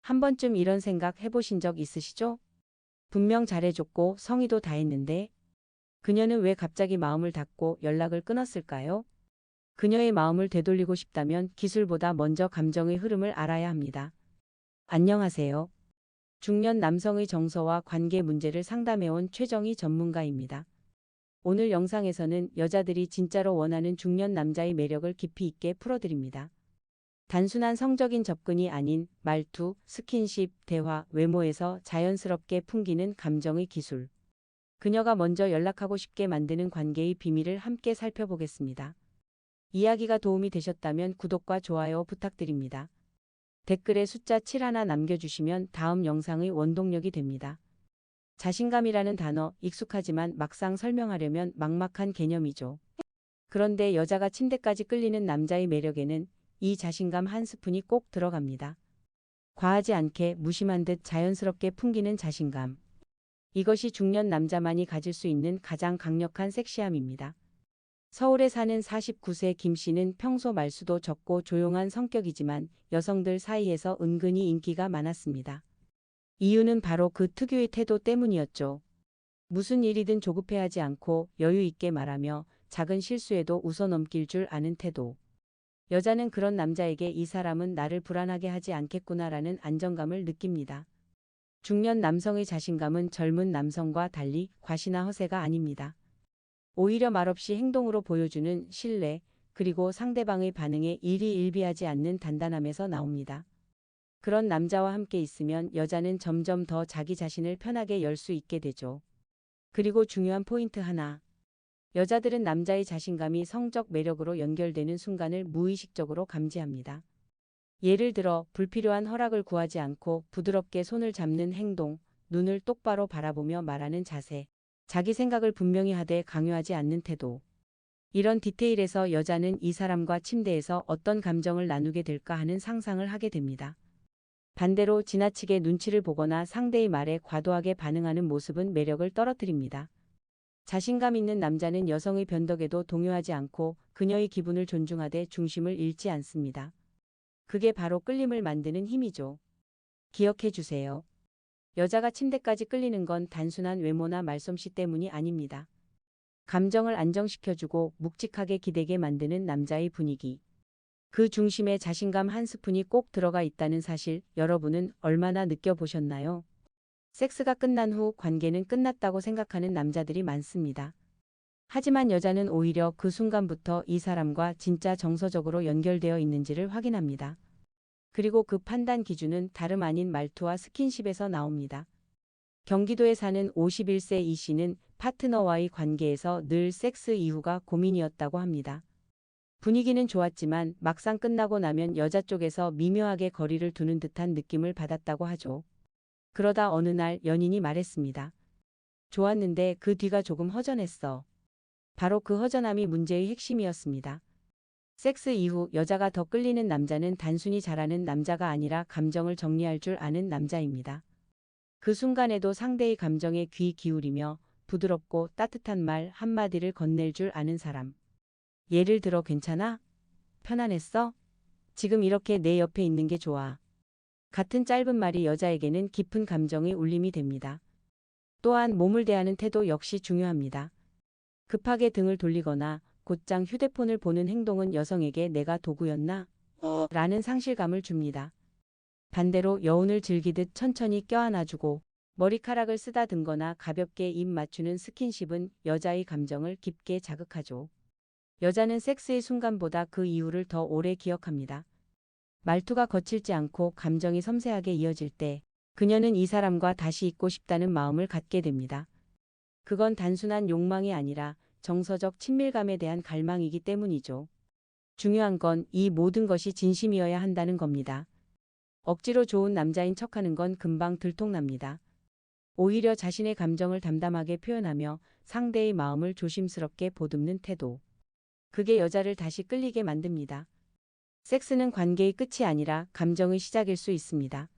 한 번쯤 이런 생각 해보신 적 있으시죠? 분명 잘해줬고 성의도 다했는데 그녀는 왜 갑자기 마음을 닫고 연락을 끊었을까요? 그녀의 마음을 되돌리고 싶다면 기술보다 먼저 감정의 흐름을 알아야 합니다. 안녕하세요. 중년 남성의 정서와 관계 문제를 상담해온 최정희 전문가입니다. 오늘 영상에서는 여자들이 진짜로 원하는 중년 남자의 매력을 깊이 있게 풀어드립니다. 단순한 성적인 접근이 아닌 말투, 스킨십, 대화, 외모에서 자연스럽게 풍기는 감정의 기술. 그녀가 먼저 연락하고 싶게 만드는 관계의 비밀을 함께 살펴보겠습니다. 이야기가 도움이 되셨다면 구독과 좋아요 부탁드립니다. 댓글에 숫자 7 하나 남겨주시면 다음 영상의 원동력이 됩니다. 자신감이라는 단어 익숙하지만 막상 설명하려면 막막한 개념이죠. 그런데 여자가 침대까지 끌리는 남자의 매력에는 이 자신감 한 스푼이 꼭 들어갑니다. 과하지 않게 무심한 듯 자연스럽게 풍기는 자신감. 이것이 중년 남자만이 가질 수 있는 가장 강력한 섹시함입니다. 서울에 사는 49세 김 씨는 평소 말수도 적고 조용한 성격이지만 여성들 사이에서 은근히 인기가 많았습니다. 이유는 바로 그 특유의 태도 때문이었죠. 무슨 일이든 조급해하지 않고 여유 있게 말하며 작은 실수에도 웃어넘길 줄 아는 태도. 여자는 그런 남자에게 이 사람은 나를 불안하게 하지 않겠구나라는 안정감을 느낍니다. 중년 남성의 자신감은 젊은 남성과 달리 과시나 허세가 아닙니다. 오히려 말없이 행동으로 보여주는 신뢰, 그리고 상대방의 반응에 일희일비하지 않는 단단함에서 나옵니다. 그런 남자와 함께 있으면 여자는 점점 더 자기 자신을 편하게 열 수 있게 되죠. 그리고 중요한 포인트 하나. 여자들은 남자의 자신감이 성적 매력으로 연결되는 순간을 무의식적으로 감지합니다. 예를 들어 불필요한 허락을 구하지 않고 부드럽게 손을 잡는 행동, 눈을 똑바로 바라보며 말하는 자세, 자기 생각을 분명히 하되 강요하지 않는 태도. 이런 디테일에서 여자는 이 사람과 침대에서 어떤 감정을 나누게 될까 하는 상상을 하게 됩니다. 반대로 지나치게 눈치를 보거나 상대의 말에 과도하게 반응하는 모습은 매력을 떨어뜨립니다. 자신감 있는 남자는 여성의 변덕에도 동요하지 않고 그녀의 기분을 존중하되 중심을 잃지 않습니다. 그게 바로 끌림을 만드는 힘이죠. 기억해 주세요. 여자가 침대까지 끌리는 건 단순한 외모나 말솜씨 때문이 아닙니다. 감정을 안정시켜주고 묵직하게 기대게 만드는 남자의 분위기. 그 중심에 자신감 한 스푼이 꼭 들어가 있다는 사실 여러분은 얼마나 느껴보셨나요? 섹스가 끝난 후 관계는 끝났다고 생각하는 남자들이 많습니다. 하지만 여자는 오히려 그 순간부터 이 사람과 진짜 정서적으로 연결되어 있는지를 확인합니다. 그리고 그 판단 기준은 다름 아닌 말투와 스킨십에서 나옵니다. 경기도에 사는 51세 이 씨는 파트너와의 관계에서 늘 섹스 이후가 고민이었다고 합니다. 분위기는 좋았지만 막상 끝나고 나면 여자 쪽에서 미묘하게 거리를 두는 듯한 느낌을 받았다고 하죠. 그러다 어느 날 연인이 말했습니다. 좋았는데 그 뒤가 조금 허전했어. 바로 그 허전함이 문제의 핵심이었습니다. 섹스 이후 여자가 더 끌리는 남자는 단순히 잘하는 남자가 아니라 감정을 정리할 줄 아는 남자입니다. 그 순간에도 상대의 감정에 귀 기울이며 부드럽고 따뜻한 말 한마디를 건넬 줄 아는 사람. 예를 들어 괜찮아? 편안했어? 지금 이렇게 내 옆에 있는 게 좋아. 같은 짧은 말이 여자에게는 깊은 감정의 울림이 됩니다. 또한 몸을 대하는 태도 역시 중요합니다. 급하게 등을 돌리거나 곧장 휴대폰을 보는 행동은 여성에게 내가 도구였나? 라는 상실감을 줍니다. 반대로 여운을 즐기듯 천천히 껴안아주고 머리카락을 쓰다듬거나 가볍게 입 맞추는 스킨십은 여자의 감정을 깊게 자극하죠. 여자는 섹스의 순간보다 그 이후를 더 오래 기억합니다. 말투가 거칠지 않고 감정이 섬세하게 이어질 때 그녀는 이 사람과 다시 있고 싶다는 마음을 갖게 됩니다. 그건 단순한 욕망이 아니라 정서적 친밀감에 대한 갈망이기 때문이죠. 중요한 건 이 모든 것이 진심이어야 한다는 겁니다. 억지로 좋은 남자인 척하는 건 금방 들통납니다. 오히려 자신의 감정을 담담하게 표현하며 상대의 마음을 조심스럽게 보듬는 태도. 그게 여자를 다시 끌리게 만듭니다. 섹스는 관계의 끝이 아니라 감정의 시작일 수 있습니다.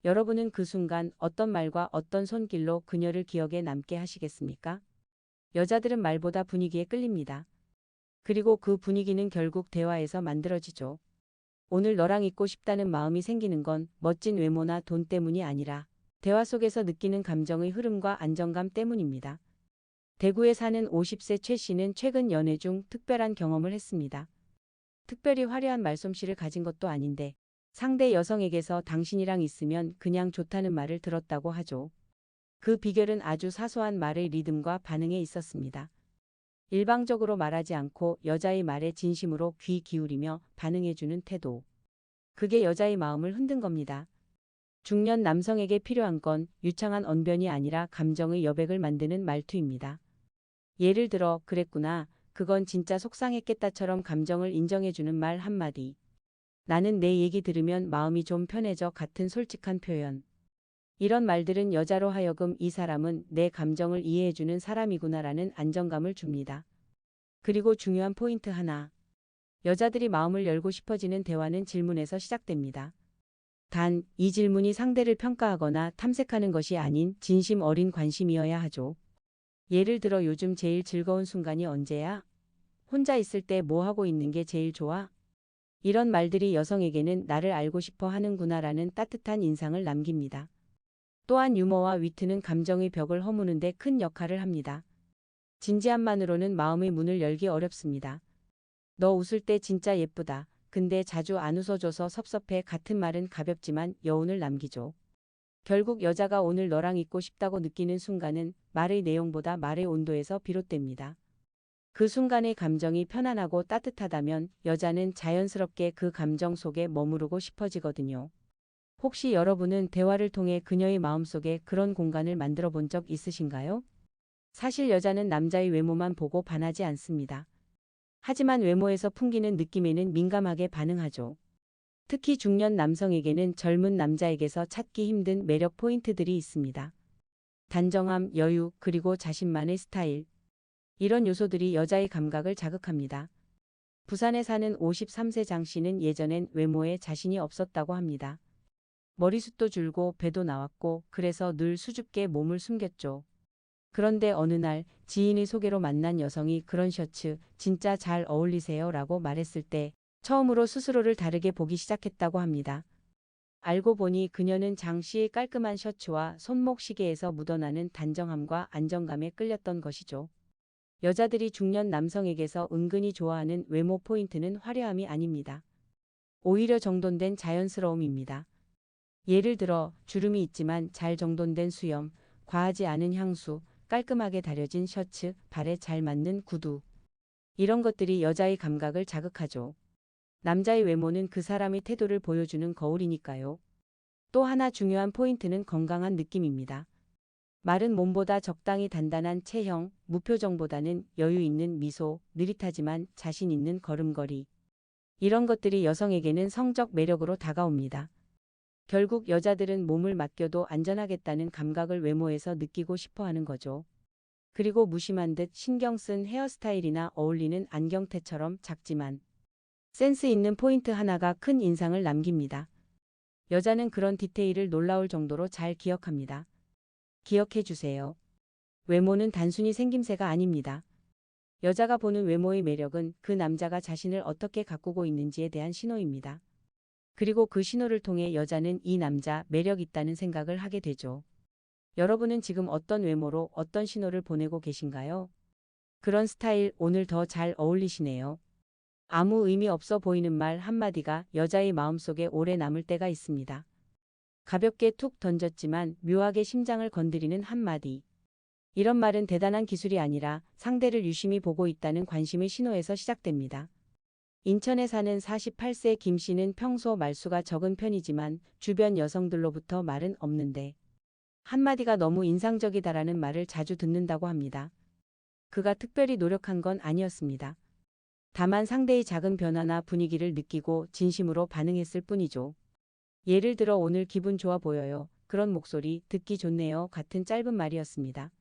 여러분은 그 순간 어떤 말과 어떤 손길로 그녀를 기억에 남게 하시겠습니까? 여자들은 말보다 분위기에 끌립니다. 그리고 그 분위기는 결국 대화에서 만들어지죠. 오늘 너랑 있고 싶다는 마음이 생기는 건 멋진 외모나 돈 때문이 아니라 대화 속에서 느끼는 감정의 흐름과 안정감 때문입니다. 대구에 사는 50세 최 씨는 최근 연애 중 특별한 경험을 했습니다. 특별히 화려한 말솜씨를 가진 것도 아닌데 상대 여성에게서 당신이랑 있으면 그냥 좋다는 말을 들었다고 하죠. 그 비결은 아주 사소한 말의 리듬과 반응에 있었습니다. 일방적으로 말하지 않고 여자의 말에 진심으로 귀 기울이며 반응해주는 태도. 그게 여자의 마음을 흔든 겁니다. 중년 남성에게 필요한 건 유창한 언변이 아니라 감정의 여백을 만드는 말투입니다. 예를 들어 그랬구나. 그건 진짜 속상했겠다처럼 감정을 인정해주는 말 한마디. 나는 내 얘기 들으면 마음이 좀 편해져 같은 솔직한 표현. 이런 말들은 여자로 하여금 이 사람은 내 감정을 이해해주는 사람이구나라는 안정감을 줍니다. 그리고 중요한 포인트 하나. 여자들이 마음을 열고 싶어지는 대화는 질문에서 시작됩니다. 단, 이 질문이 상대를 평가하거나 탐색하는 것이 아닌 진심 어린 관심이어야 하죠. 예를 들어 요즘 제일 즐거운 순간이 언제야? 혼자 있을 때 뭐 하고 있는 게 제일 좋아? 이런 말들이 여성에게는 나를 알고 싶어 하는구나라는 따뜻한 인상을 남깁니다. 또한 유머와 위트는 감정의 벽을 허무는 데 큰 역할을 합니다. 진지함만으로는 마음의 문을 열기 어렵습니다. 너 웃을 때 진짜 예쁘다. 근데 자주 안 웃어줘서 섭섭해 같은 말은 가볍지만 여운을 남기죠. 결국 여자가 오늘 너랑 있고 싶다고 느끼는 순간은 말의 내용보다 말의 온도에서 비롯됩니다. 그 순간의 감정이 편안하고 따뜻하다면 여자는 자연스럽게 그 감정 속에 머무르고 싶어지거든요. 혹시 여러분은 대화를 통해 그녀의 마음속에 그런 공간을 만들어 본 적 있으신가요? 사실 여자는 남자의 외모만 보고 반하지 않습니다. 하지만 외모에서 풍기는 느낌에는 민감하게 반응하죠. 특히 중년 남성에게는 젊은 남자에게서 찾기 힘든 매력 포인트들이 있습니다. 단정함, 여유, 그리고 자신만의 스타일. 이런 요소들이 여자의 감각을 자극합니다. 부산에 사는 53세 장 씨는 예전엔 외모에 자신이 없었다고 합니다. 머리숱도 줄고 배도 나왔고 그래서 늘 수줍게 몸을 숨겼죠. 그런데 어느 날 지인의 소개로 만난 여성이 그런 셔츠 진짜 잘 어울리세요 라고 말했을 때 처음으로 스스로를 다르게 보기 시작했다고 합니다. 알고 보니 그녀는 장 씨의 깔끔한 셔츠와 손목 시계에서 묻어나는 단정함과 안정감에 끌렸던 것이죠. 여자들이 중년 남성에게서 은근히 좋아하는 외모 포인트는 화려함이 아닙니다. 오히려 정돈된 자연스러움입니다. 예를 들어 주름이 있지만 잘 정돈된 수염, 과하지 않은 향수, 깔끔하게 다려진 셔츠, 발에 잘 맞는 구두. 이런 것들이 여자의 감각을 자극하죠. 남자의 외모는 그 사람의 태도를 보여주는 거울이니까요. 또 하나 중요한 포인트는 건강한 느낌입니다. 마른 몸보다 적당히 단단한 체형, 무표정보다는 여유 있는 미소, 느릿하지만 자신 있는 걸음걸이. 이런 것들이 여성에게는 성적 매력으로 다가옵니다. 결국 여자들은 몸을 맡겨도 안전하겠다는 감각을 외모에서 느끼고 싶어 하는 거죠. 그리고 무심한 듯 신경 쓴 헤어스타일이나 어울리는 안경테처럼 작지만 센스 있는 포인트 하나가 큰 인상을 남깁니다. 여자는 그런 디테일을 놀라울 정도로 잘 기억합니다. 기억해 주세요. 외모는 단순히 생김새가 아닙니다. 여자가 보는 외모의 매력은 그 남자가 자신을 어떻게 가꾸고 있는지에 대한 신호입니다. 그리고 그 신호를 통해 여자는 이 남자 매력 있다는 생각을 하게 되죠. 여러분은 지금 어떤 외모로 어떤 신호를 보내고 계신가요? 그런 스타일 오늘 더 잘 어울리시네요. 아무 의미 없어 보이는 말 한마디가 여자의 마음속에 오래 남을 때가 있습니다. 가볍게 툭 던졌지만 묘하게 심장을 건드리는 한마디. 이런 말은 대단한 기술이 아니라 상대를 유심히 보고 있다는 관심의 신호에서 시작됩니다. 인천에 사는 48세 김 씨는 평소 말수가 적은 편이지만 주변 여성들로부터 말은 없는데 한마디가 너무 인상적이다라는 말을 자주 듣는다고 합니다. 그가 특별히 노력한 건 아니었습니다. 다만 상대의 작은 변화나 분위기를 느끼고 진심으로 반응했을 뿐이죠. 예를 들어 오늘 기분 좋아 보여요. 그런 목소리 듣기 좋네요. 같은 짧은 말이었습니다.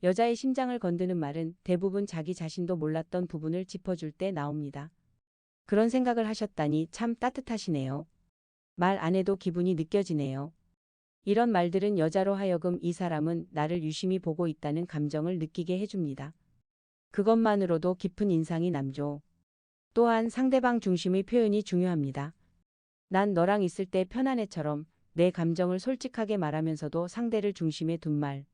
여자의 심장을 건드는 말은 대부분 자기 자신도 몰랐던 부분을 짚어줄 때 나옵니다. 그런 생각을 하셨다니 참 따뜻하시네요. 말 안 해도 기분이 느껴지네요. 이런 말들은 여자로 하여금 이 사람은 나를 유심히 보고 있다는 감정을 느끼게 해줍니다. 그것만으로도 깊은 인상이 남죠. 또한 상대방 중심의 표현이 중요합니다. 난 너랑 있을 때 편안해처럼 내 감정을 솔직하게 말하면서도 상대를 중심에 둔 말.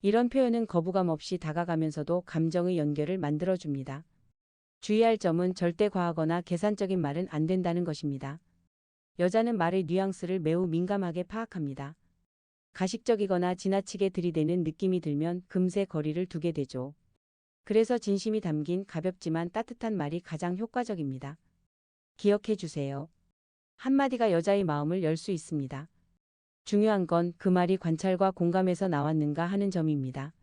이런 표현은 거부감 없이 다가가면서도 감정의 연결을 만들어줍니다. 주의할 점은 절대 과하거나 계산적인 말은 안 된다는 것입니다. 여자는 말의 뉘앙스를 매우 민감하게 파악합니다. 가식적이거나 지나치게 들이대는 느낌이 들면 금세 거리를 두게 되죠. 그래서 진심이 담긴 가볍지만 따뜻한 말이 가장 효과적입니다. 기억해 주세요. 한마디가 여자의 마음을 열 수 있습니다. 중요한 건 그 말이 관찰과 공감에서 나왔는가 하는 점입니다.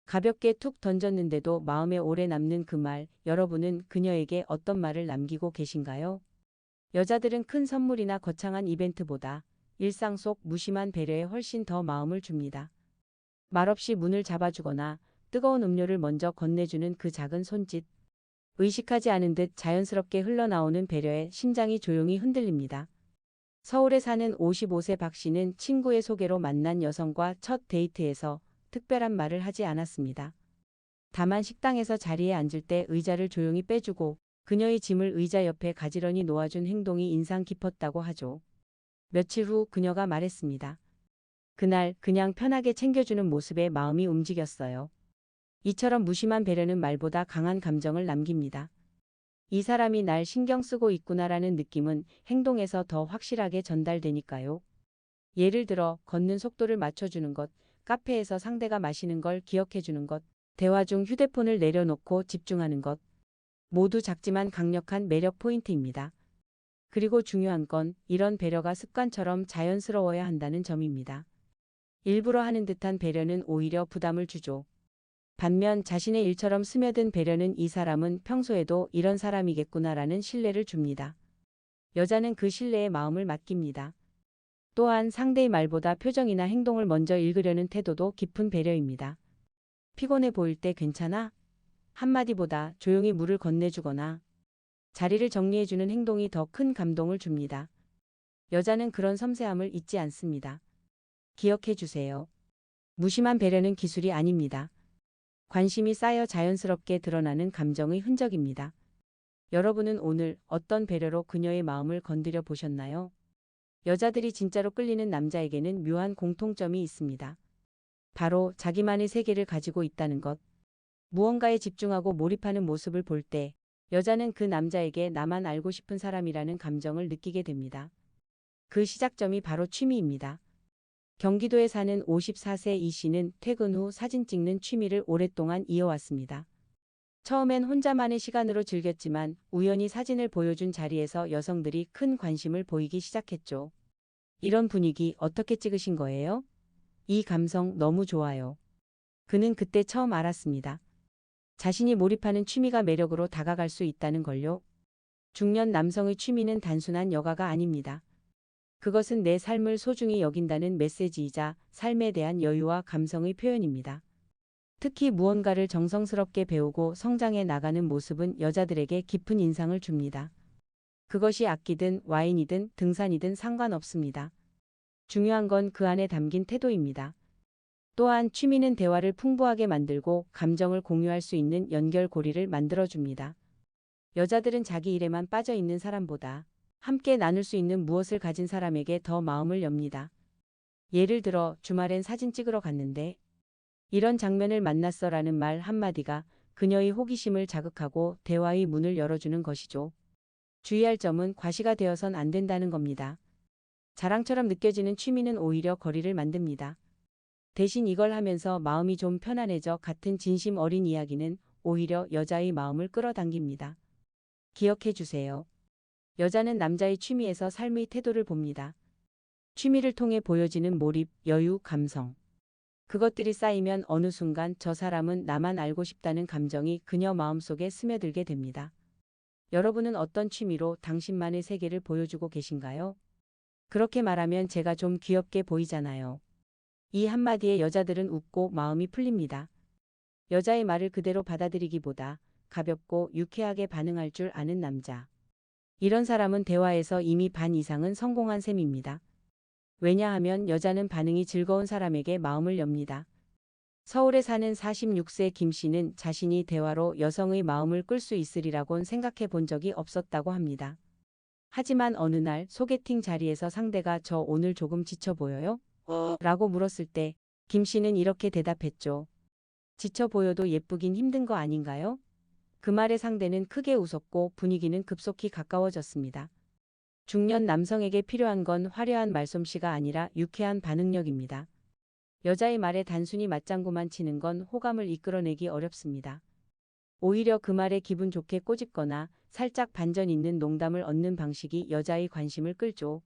가볍게 툭 던졌는데도 마음에 오래 남는 그 말, 여러분은 그녀에게 어떤 말을 남기고 계신가요? 여자들은 큰 선물이나 거창한 이벤트보다 일상 속 무심한 배려에 훨씬 더 마음을 줍니다. 말없이 문을 잡아주거나 뜨거운 음료를 먼저 건네주는 그 작은 손짓. 의식하지 않은 듯 자연스럽게 흘러나오는 배려에 심장이 조용히 흔들립니다. 서울에 사는 55세 박 씨는 친구의 소개로 만난 여성과 첫 데이트에서 특별한 말을 하지 않았습니다. 다만 식당에서 자리에 앉을 때 의자를 조용히 빼주고 그녀의 짐을 의자 옆에 가지런히 놓아준 행동이 인상 깊었다고 하죠. 며칠 후 그녀가 말했습니다. 그날 그냥 편하게 챙겨주는 모습에 마음이 움직였어요. 이처럼 무심한 배려는 말보다 강한 감정을 남깁니다. 이 사람이 날 신경 쓰고 있구나라는 느낌은 행동에서 더 확실하게 전달되니까요. 예를 들어 걷는 속도를 맞춰주는 것, 카페에서 상대가 마시는 걸 기억해주는 것, 대화 중 휴대폰을 내려놓고 집중하는 것. 모두 작지만 강력한 매력 포인트입니다. 그리고 중요한 건 이런 배려가 습관처럼 자연스러워야 한다는 점입니다. 일부러 하는 듯한 배려는 오히려 부담을 주죠. 반면 자신의 일처럼 스며든 배려는 이 사람은 평소에도 이런 사람이겠구나라는 신뢰를 줍니다. 여자는 그 신뢰에 마음을 맡깁니다. 또한 상대의 말보다 표정이나 행동을 먼저 읽으려는 태도도 깊은 배려입니다. 피곤해 보일 때 괜찮아? 한마디보다 조용히 물을 건네주거나 자리를 정리해주는 행동이 더 큰 감동을 줍니다. 여자는 그런 섬세함을 잊지 않습니다. 기억해 주세요. 무심한 배려는 기술이 아닙니다. 관심이 쌓여 자연스럽게 드러나는 감정의 흔적입니다. 여러분은 오늘 어떤 배려로 그녀의 마음을 건드려 보셨나요? 여자들이 진짜로 끌리는 남자에게는 묘한 공통점이 있습니다. 바로 자기만의 세계를 가지고 있다는 것. 무언가에 집중하고 몰입하는 모습을 볼 때 여자는 그 남자에게 나만 알고 싶은 사람이라는 감정을 느끼게 됩니다. 그 시작점이 바로 취미입니다. 경기도에 사는 54세 이 씨는 퇴근 후 사진 찍는 취미를 오랫동안 이어왔습니다. 처음엔 혼자만의 시간으로 즐겼지만 우연히 사진을 보여준 자리에서 여성들이 큰 관심을 보이기 시작했죠. 이런 분위기 어떻게 찍으신 거예요? 이 감성 너무 좋아요. 그는 그때 처음 알았습니다. 자신이 몰입하는 취미가 매력으로 다가갈 수 있다는 걸요. 중년 남성의 취미는 단순한 여가가 아닙니다. 그것은 내 삶을 소중히 여긴다는 메시지이자 삶에 대한 여유와 감성의 표현입니다. 특히 무언가를 정성스럽게 배우고 성장해 나가는 모습은 여자들에게 깊은 인상을 줍니다. 그것이 악기든 와인이든 등산이든 상관없습니다. 중요한 건 그 안에 담긴 태도입니다. 또한 취미는 대화를 풍부하게 만들고 감정을 공유할 수 있는 연결고리를 만들어줍니다. 여자들은 자기 일에만 빠져 있는 사람보다 함께 나눌 수 있는 무엇을 가진 사람에게 더 마음을 엽니다. 예를 들어 주말엔 사진 찍으러 갔는데 이런 장면을 만났어라는 말 한마디가 그녀의 호기심을 자극하고 대화의 문을 열어주는 것이죠. 주의할 점은 과시가 되어선 안 된다는 겁니다. 자랑처럼 느껴지는 취미는 오히려 거리를 만듭니다. 대신 이걸 하면서 마음이 좀 편안해져 같은 진심 어린 이야기는 오히려 여자의 마음을 끌어당깁니다. 기억해 주세요. 여자는 남자의 취미에서 삶의 태도를 봅니다. 취미를 통해 보여지는 몰입, 여유, 감성. 그것들이 쌓이면 어느 순간 저 사람은 나만 알고 싶다는 감정이 그녀 마음속에 스며들게 됩니다. 여러분은 어떤 취미로 당신만의 세계를 보여주고 계신가요? 그렇게 말하면 제가 좀 귀엽게 보이잖아요. 이 한마디에 여자들은 웃고 마음이 풀립니다. 여자의 말을 그대로 받아들이기보다 가볍고 유쾌하게 반응할 줄 아는 남자. 이런 사람은 대화에서 이미 반 이상은 성공한 셈입니다. 왜냐하면 여자는 반응이 즐거운 사람에게 마음을 엽니다. 서울에 사는 46세 김 씨는 자신이 대화로 여성의 마음을 끌 수 있으리라곤 생각해 본 적이 없었다고 합니다. 하지만 어느 날 소개팅 자리에서 상대가 저 오늘 조금 지쳐 보여요? 라고 물었을 때 김 씨는 이렇게 대답했죠. 지쳐 보여도 예쁘긴 힘든 거 아닌가요? 그 말에 상대는 크게 웃었고 분위기는 급속히 가까워졌습니다. 중년 남성에게 필요한 건 화려한 말솜씨가 아니라 유쾌한 반응력입니다. 여자의 말에 단순히 맞장구만 치는 건 호감을 이끌어내기 어렵습니다. 오히려 그 말에 기분 좋게 꼬집거나 살짝 반전 있는 농담을 얻는 방식이 여자의 관심을 끌죠.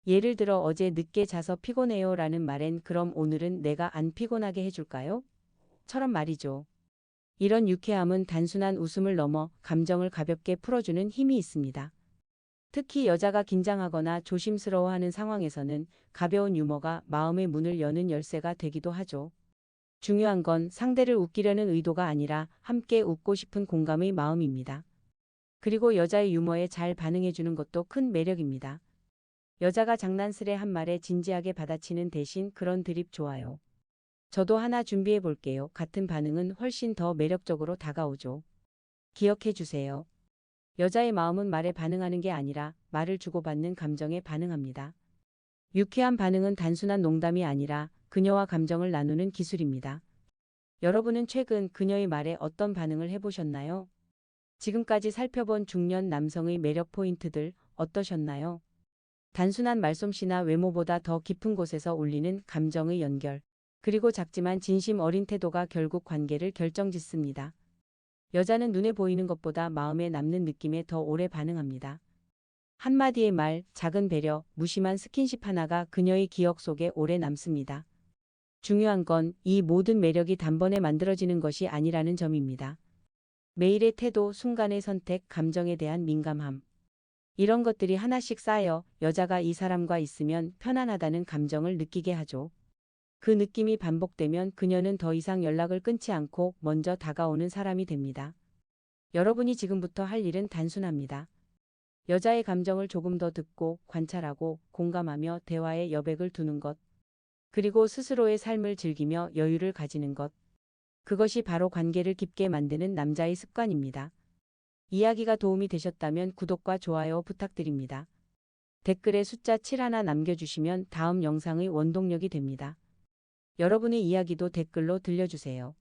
예를 들어 어제 늦게 자서 피곤해요 라는 말엔 그럼 오늘은 내가 안 피곤하게 해줄까요? 처럼 말이죠. 이런 유쾌함은 단순한 웃음을 넘어 감정을 가볍게 풀어주는 힘이 있습니다. 특히 여자가 긴장하거나 조심스러워하는 상황에서는 가벼운 유머가 마음의 문을 여는 열쇠가 되기도 하죠. 중요한 건 상대를 웃기려는 의도가 아니라 함께 웃고 싶은 공감의 마음입니다. 그리고 여자의 유머에 잘 반응해주는 것도 큰 매력입니다. 여자가 장난스레 한 말에 진지하게 받아치는 대신 그런 드립 좋아요. 저도 하나 준비해 볼게요. 같은 반응은 훨씬 더 매력적으로 다가오죠. 기억해 주세요. 여자의 마음은 말에 반응하는 게 아니라 말을 주고받는 감정에 반응합니다. 유쾌한 반응은 단순한 농담이 아니라 그녀와 감정을 나누는 기술입니다. 여러분은 최근 그녀의 말에 어떤 반응을 해보셨나요? 지금까지 살펴본 중년 남성의 매력 포인트들 어떠셨나요? 단순한 말솜씨나 외모보다 더 깊은 곳에서 울리는 감정의 연결, 그리고 작지만 진심 어린 태도가 결국 관계를 결정짓습니다. 여자는 눈에 보이는 것보다 마음에 남는 느낌에 더 오래 반응합니다. 한마디의 말, 작은 배려, 무심한 스킨십 하나가 그녀의 기억 속에 오래 남습니다. 중요한 건 이 모든 매력이 단번에 만들어지는 것이 아니라는 점입니다. 매일의 태도, 순간의 선택, 감정에 대한 민감함. 이런 것들이 하나씩 쌓여 여자가 이 사람과 있으면 편안하다는 감정을 느끼게 하죠. 그 느낌이 반복되면 그녀는 더 이상 연락을 끊지 않고 먼저 다가오는 사람이 됩니다. 여러분이 지금부터 할 일은 단순합니다. 여자의 감정을 조금 더 듣고 관찰하고 공감하며 대화에 여백을 두는 것. 그리고 스스로의 삶을 즐기며 여유를 가지는 것. 그것이 바로 관계를 깊게 만드는 남자의 습관입니다. 이야기가 도움이 되셨다면 구독과 좋아요 부탁드립니다. 댓글에 숫자 7 하나 남겨주시면 다음 영상의 원동력이 됩니다. 여러분의 이야기도 댓글로 들려주세요.